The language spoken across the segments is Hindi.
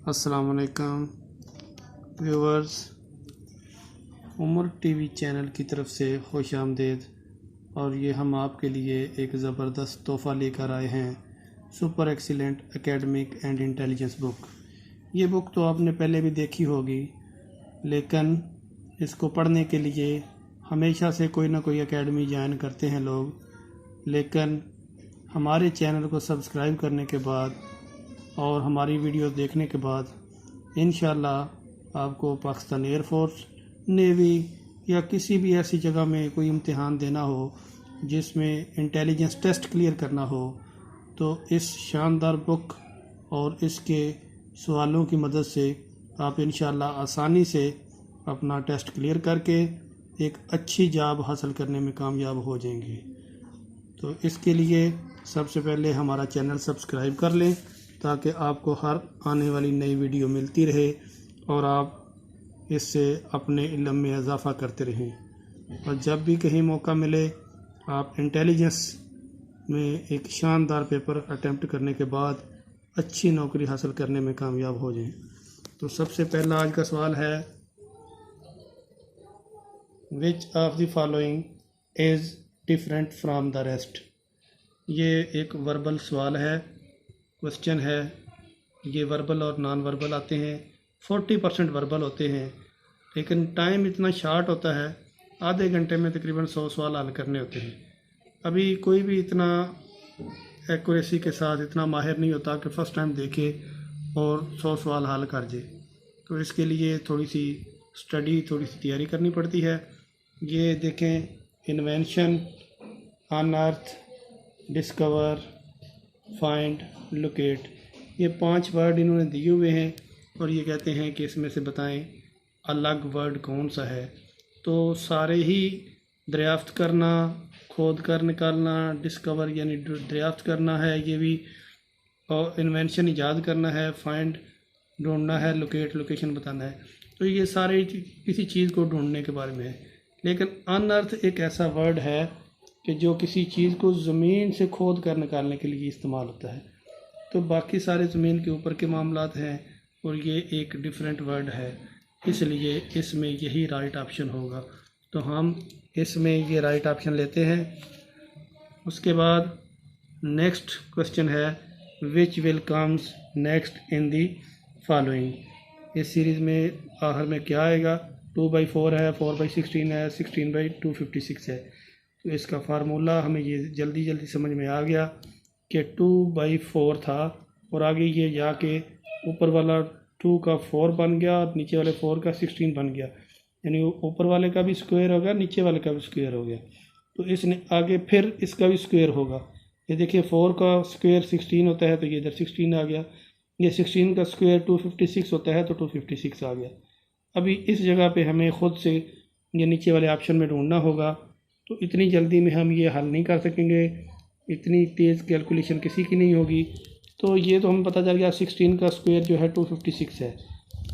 अस्सलाम वालेकुम व्यूवर्स, उमर टीवी चैनल की तरफ से खुश आमदीद। और ये हम आपके लिए एक ज़बरदस्त तोहफ़ा लेकर आए हैं, super excellent academic and intelligence book. ये बुक तो आपने पहले भी देखी होगी, लेकिन इसको पढ़ने के लिए हमेशा से कोई ना कोई एकेडमी ज्वाइन करते हैं लोग। लेकिन हमारे चैनल को सब्सक्राइब करने के बाद और हमारी वीडियो देखने के बाद इंशाल्लाह आपको पाकिस्तान एयरफोर्स, नेवी या किसी भी ऐसी जगह में कोई इम्तिहान देना हो जिसमें इंटेलिजेंस टेस्ट क्लियर करना हो, तो इस शानदार बुक और इसके सवालों की मदद से आप इंशाल्लाह आसानी से अपना टेस्ट क्लियर करके एक अच्छी जॉब हासिल करने में कामयाब हो जाएंगे। तो इसके लिए सबसे पहले हमारा चैनल सब्सक्राइब कर लें ताकि आपको हर आने वाली नई वीडियो मिलती रहे और आप इससे अपने इल्म में इजाफ़ा करते रहें। और जब भी कहीं मौका मिले आप इंटेलिजेंस में एक शानदार पेपर अटेम्प्ट करने के बाद अच्छी नौकरी हासिल करने में कामयाब हो जाएं। तो सबसे पहला आज का सवाल है, which of the following is different from the rest. ये एक वर्बल सवाल है, क्वेश्चन है। ये वर्बल और नॉन वर्बल आते हैं। 40% वर्बल होते हैं, लेकिन टाइम इतना शार्ट होता है, आधे घंटे में तकरीबन 100 सवाल हल करने होते हैं। अभी कोई भी इतना एक्यूरेसी के साथ इतना माहिर नहीं होता कि फ़र्स्ट टाइम देखे और 100 सवाल हल कर जाए। तो इसके लिए थोड़ी सी स्टडी, थोड़ी सी तैयारी करनी पड़ती है। ये देखें, invention, unearth, discover, find, locate, ये 5 वर्ड इन्होंने दिए हुए हैं और ये कहते हैं कि इसमें से बताएं अलग वर्ड कौन सा है। तो सारे ही दरियाफ्त करना, खोद कर निकालना, डिस्कवर यानी दरियाफ्त करना है ये भी, और इन्वेंशन ईजाद करना है, फाइंड ढूंढना है, लोकेट लोकेशन बताना है। तो ये सारे किसी चीज़ को ढूंढने के बारे में है। लेकिन अनअर्थ एक ऐसा वर्ड है कि जो किसी चीज़ को ज़मीन से खोद कर निकालने के लिए इस्तेमाल होता है। तो बाकी सारे ज़मीन के ऊपर के मामलात हैं और ये एक डिफरेंट वर्ड है, इसलिए इसमें यही राइट ऑप्शन होगा। तो हम इसमें ये राइट ऑप्शन लेते हैं। उसके बाद नेक्स्ट क्वेश्चन है, which will comes next in the following. इस सीरीज़ में आखिर में क्या आएगा? 2/4 है, 4/16 है, 16/256 है। तो इसका फार्मूला हमें ये जल्दी जल्दी समझ में आ गया कि 2/4 था और आगे ये जाके ऊपर वाला 2 का 4 बन गया और नीचे वाले 4 का 16 बन गया, यानी ऊपर वाले का भी स्क्वायर हो गया, नीचे वाले का भी स्क्वायर हो गया। तो इसने आगे फिर इसका भी स्क्वायर होगा। ये देखिए 4 का स्क्वायर 16 होता है, तो ये इधर 16 आ गया। ये 16 का स्क्वायर 256 होता है, तो 256 आ गया। अभी इस जगह पे हमें ख़ुद से ये नीचे वाले ऑप्शन में ढूंढना होगा। तो इतनी जल्दी में हम ये हल नहीं कर सकेंगे, इतनी तेज़ कैलकुलेशन किसी की नहीं होगी। तो ये तो हमें पता चल गया 16 का स्क्वायर जो है 256 है।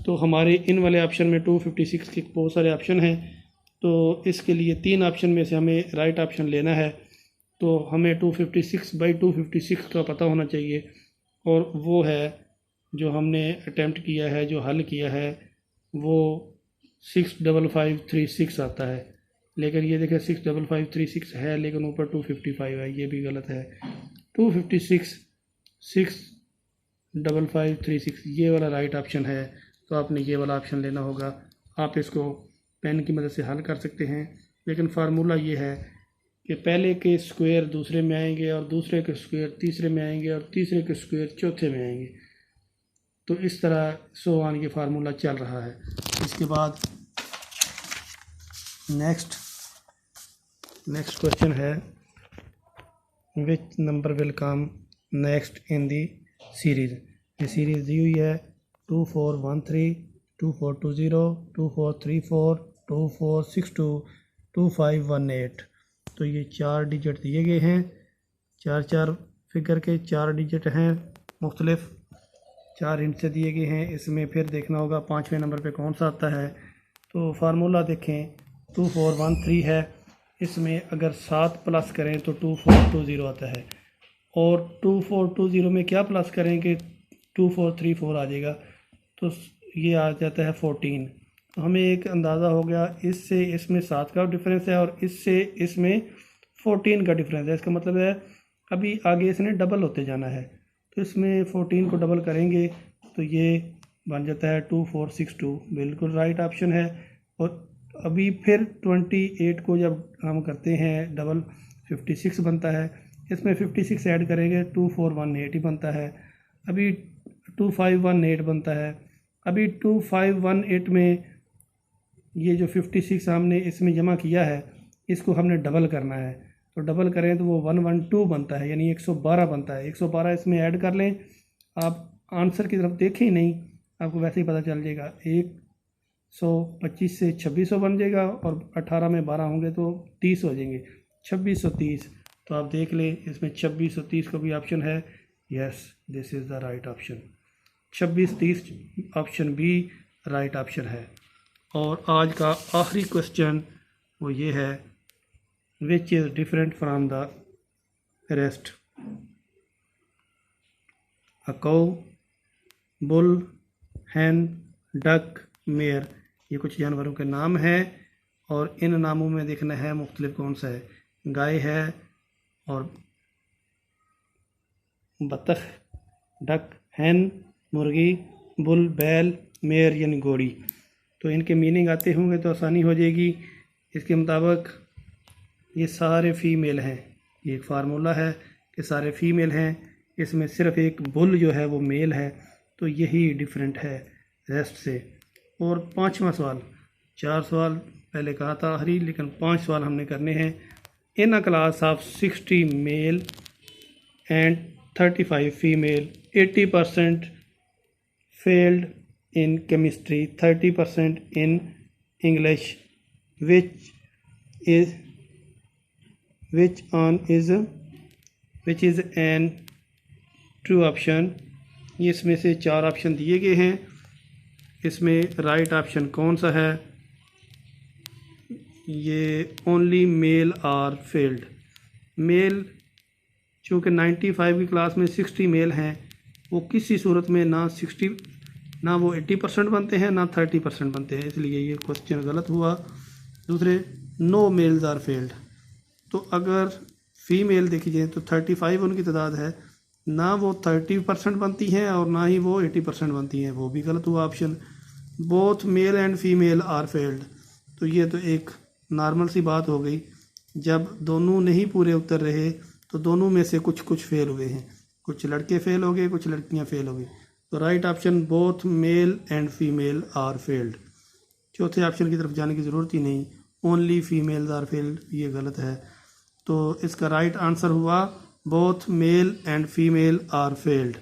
तो हमारे इन वाले ऑप्शन में 256 के बहुत सारे ऑप्शन हैं, तो इसके लिए 3 ऑप्शन में से हमें राइट ऑप्शन लेना है। तो हमें 256/256 का पता होना चाहिए, और वो है जो हमने अटेम्प्ट किया है, जो हल किया है, वो 65536 आता है। लेकिन ये देखिए 65536 है, लेकिन ऊपर 255 है, ये भी गलत है। 256 65536 ये वाला राइट ऑप्शन है। तो आपने ये वाला ऑप्शन लेना होगा। आप इसको पेन की मदद से हल कर सकते हैं, लेकिन फार्मूला ये है कि पहले के स्क्वायर दूसरे में आएंगे और दूसरे के स्क्वायर तीसरे में आएंगे और तीसरे के स्क्वायर चौथे में आएंगे। तो इस तरह सो ऑन ये फार्मूला चल रहा है। इसके बाद नेक्स्ट क्वेश्चन है, which number will come next in the series. ये सीरीज़ दी हुई है 2413, 2420, 2434, 2462, 2518। तो ये 4 डिजिट दिए गए हैं, 4 फिगर के 4 डिजिट हैं, मुख्तलिफ 4 हिंट से दिए गए हैं। इसमें फिर देखना होगा 5वें नंबर पे कौन सा आता है। तो फार्मूला देखें, 2413 है, इसमें अगर 7 प्लस करें तो 2420 आता है, और 2420 में क्या प्लस करेंगे 2434 आ जाएगा। तो ये आ जाता है 14। तो हमें एक अंदाज़ा हो गया, इससे इसमें 7 का डिफरेंस है और इससे इसमें 14 का डिफरेंस है। इसका मतलब है अभी आगे इसने डबल होते जाना है, तो इसमें 14 को डबल करेंगे तो ये बन जाता है 2462, बिल्कुल राइट ऑप्शन है। और अभी फिर 28 को जब हम करते हैं डबल 56 बनता है, इसमें 56 ऐड करेंगे 2418 ही बनता है। अभी 2518 बनता है। अभी 2518 में ये जो 56 हमने इसमें जमा किया है इसको हमने डबल करना है, तो डबल करें तो वो 112 बनता है, यानी 112 बनता है। 112 इसमें ऐड कर लें। आप आंसर की तरफ देखें ही नहीं, आपको वैसे ही पता चल जाएगा। 125 से 2600 बन जाएगा और 18 में 12 होंगे तो 30 हो जाएंगे, 2630। तो आप देख लें इसमें 2630 का भी ऑप्शन है। Yes, this is the right option. 2630 option B right option है। और आज का आखिरी क्वेश्चन वो ये है, which is different from the rest. A cow, bull, hen, duck, mare, ये कुछ जानवरों के नाम हैं और इन नामों में देखना है मुख्तलिफ कौन सा है। गाय है और बतख, डक, हैन मुर्गी, बुल बैल, मेयर यानी घोड़ी। तो इनके मीनिंग आते होंगे तो आसानी हो जाएगी। इसके मुताबिक ये सारे फीमेल हैं, ये एक फार्मूला है कि सारे फीमेल हैं। इसमें सिर्फ एक बुल जो है वो मेल है, तो यही डिफरेंट है रेस्ट से। और 5वां सवाल, 4 सवाल पहले कहा था आखिरी, लेकिन 5 सवाल हमने करने हैं। In a class of 60 male and 35 female, 80% failed in chemistry, 30% in English, which is an true option। ये इसमें से 4 ऑप्शन दिए गए हैं, इसमें राइट ऑप्शन कौन सा है? ये only male are failed. Male चूँकि 95 की क्लास में 60 मेल हैं, वो किसी सूरत में ना वो 80% बनते हैं ना 30% बनते हैं, इसलिए ये क्वेश्चन गलत हुआ। दूसरे, नो मेल्स आर फेल्ड। तो अगर फीमेल देखी जाए तो 35 उनकी तादाद है, ना वो 30% बनती हैं और ना ही वो 80% बनती हैं, वो भी गलत हुआ option. Both male and female are failed, तो ये तो एक नॉर्मल सी बात हो गई। जब दोनों नहीं पूरे उत्तर रहे तो दोनों में से कुछ फेल हुए हैं, कुछ लड़के फेल हो गए, कुछ लड़कियां फेल हो गई। तो right option both male and female are failed. चौथे ऑप्शन की तरफ जाने की ज़रूरत ही नहीं, ओनली फीमेल्स आर फेल्ड, ये गलत है। तो इसका राइट आंसर हुआ both male and female are failed.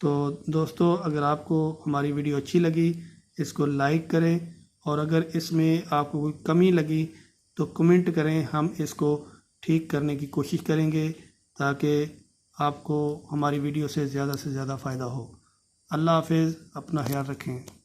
तो दोस्तों, अगर आपको हमारी वीडियो अच्छी लगी इसको लाइक करें, और अगर इसमें आपको कोई कमी लगी तो कमेंट करें, हम इसको ठीक करने की कोशिश करेंगे ताकि आपको हमारी वीडियो से ज़्यादा फ़ायदा हो। अल्लाह हाफ़िज़, अपना ख्याल रखें।